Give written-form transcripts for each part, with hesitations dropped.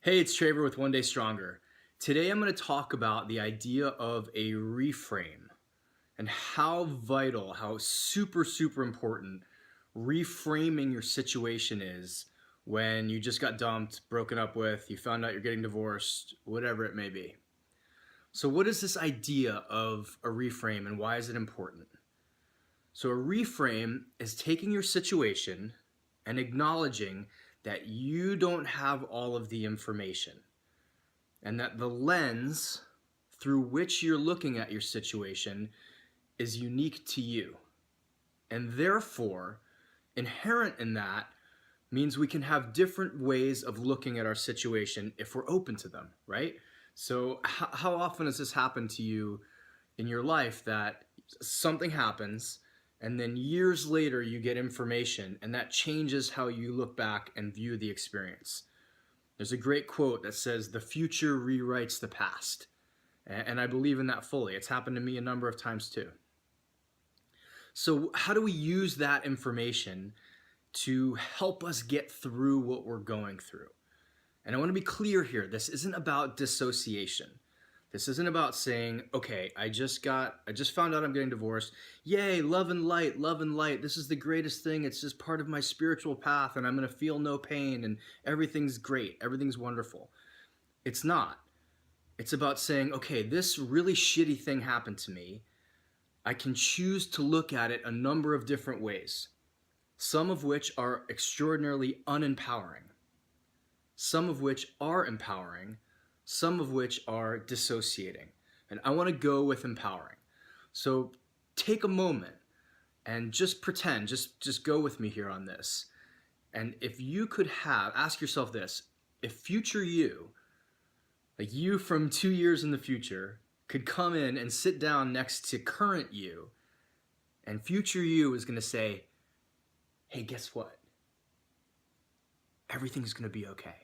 Hey, it's Traver with One Day Stronger. Today I'm going to talk about the idea of a reframe and how vital, how super important reframing your situation is when you just got dumped, broken up with, you found out you're getting divorced, whatever it may be. So what is this idea of a reframe and why is it important? So a reframe is taking your situation and acknowledging that you don't have all of the information and that the lens through which you're looking at your situation is unique to you. And therefore, inherent in that means we can have different ways of looking at our situation if we're open to them, right? So how often has this happened to you in your life that something happens and then years later you get information and that changes how you look back and view the experience? There's a great quote that says, "The future rewrites the past." And I believe in that fully. It's happened to me a number of times too. So how do we use that information to help us get through what we're going through? And I want to be clear here. This isn't about dissociation. This isn't about saying, okay, I just found out I'm getting divorced. Yay, love and light, love and light. This is the greatest thing. It's just part of my spiritual path and I'm going to feel no pain and everything's great. Everything's wonderful. It's not. It's about saying, okay, this really shitty thing happened to me. I can choose to look at it a number of different ways, some of which are extraordinarily unempowering, some of which are empowering, some of which are dissociating. And I want to go with empowering. So take a moment and just pretend, just go with me here on this. And if you could ask yourself this, if future you, like you from 2 years in the future, could come in and sit down next to current you, and future you is going to say, hey, guess what? Everything's going to be okay.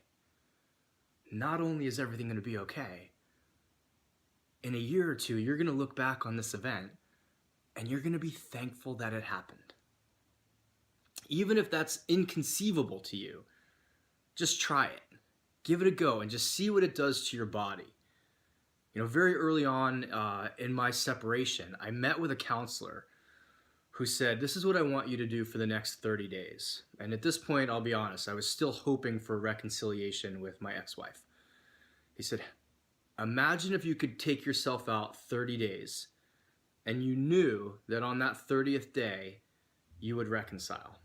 Not only is everything going to be okay, in a year or two, you're going to look back on this event and you're going to be thankful that it happened. Even if that's inconceivable to you, just try it. Give it a go and just see what it does to your body. You know, very early on in my separation, I met with a counselor who said, this is what I want you to do for the next 30 days. And at this point, I'll be honest, I was still hoping for reconciliation with my ex-wife. He said, imagine if you could take yourself out 30 days and you knew that on that 30th day, you would reconcile.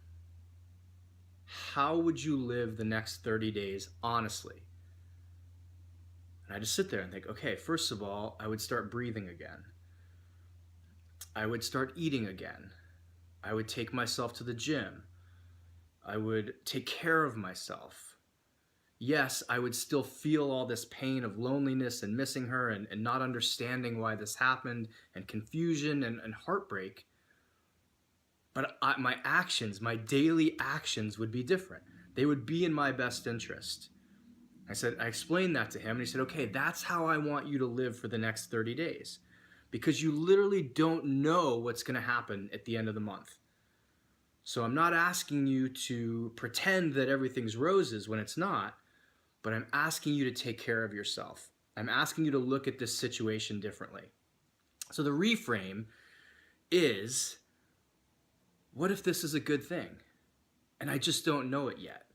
How would you live the next 30 days honestly? And I just sit there and think, okay, first of all, I would start breathing again. I would start eating again. I would take myself to the gym. I would take care of myself. Yes, I would still feel all this pain of loneliness and missing her and not understanding why this happened and confusion and heartbreak. But my actions, my daily actions would be different. They would be in my best interest. I explained that to him and he said, okay, that's how I want you to live for the next 30 days. Because you literally don't know what's going to happen at the end of the month. So I'm not asking you to pretend that everything's roses when it's not, but I'm asking you to take care of yourself. I'm asking you to look at this situation differently. So the reframe is, what if this is a good thing? And I just don't know it yet.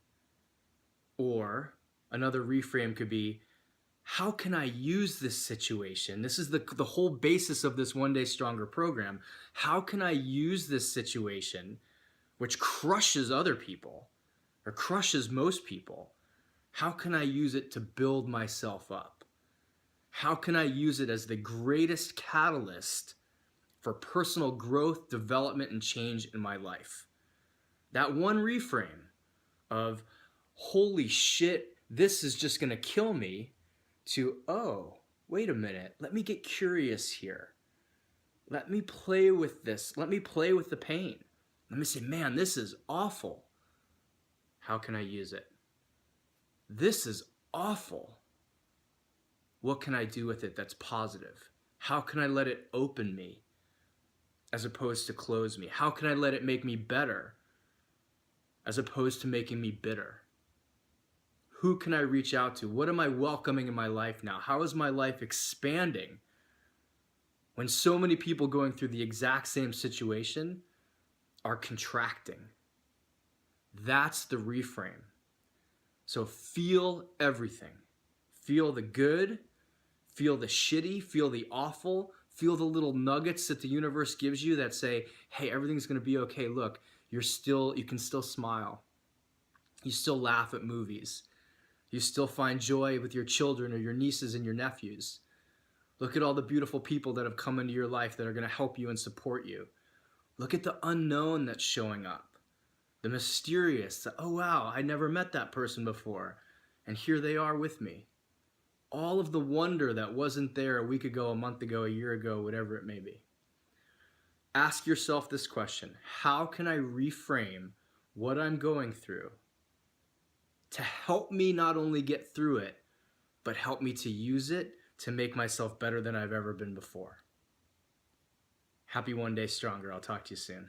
Or another reframe could be, how can I use this situation? This is the whole basis of this One Day Stronger program. How can I use this situation, which crushes other people, or crushes most people? How can I use it to build myself up? How can I use it as the greatest catalyst for personal growth, development, and change in my life? That one reframe of, holy shit, this is just gonna kill me, to, oh, wait a minute, let me get curious here. Let me play with this. Let me play with the pain. Let me say, man, this is awful. How can I use it? This is awful. What can I do with it that's positive? How can I let it open me as opposed to close me? How can I let it make me better as opposed to making me bitter? Who can I reach out to? What am I welcoming in my life now? How is my life expanding? When so many people going through the exact same situation are contracting. That's the reframe. So feel everything. Feel the good, feel the shitty, feel the awful, feel the little nuggets that the universe gives you that say, hey, everything's gonna be okay. Look, you can still smile. You still laugh at movies. You still find joy with your children or your nieces and your nephews. Look at all the beautiful people that have come into your life that are gonna help you and support you. Look at the unknown that's showing up. The mysterious, oh wow, I never met that person before, and here they are with me. All of the wonder that wasn't there a week ago, a month ago, a year ago, whatever it may be. Ask yourself this question: how can I reframe what I'm going through to help me not only get through it, but help me to use it to make myself better than I've ever been before? Happy One Day Stronger. I'll talk to you soon.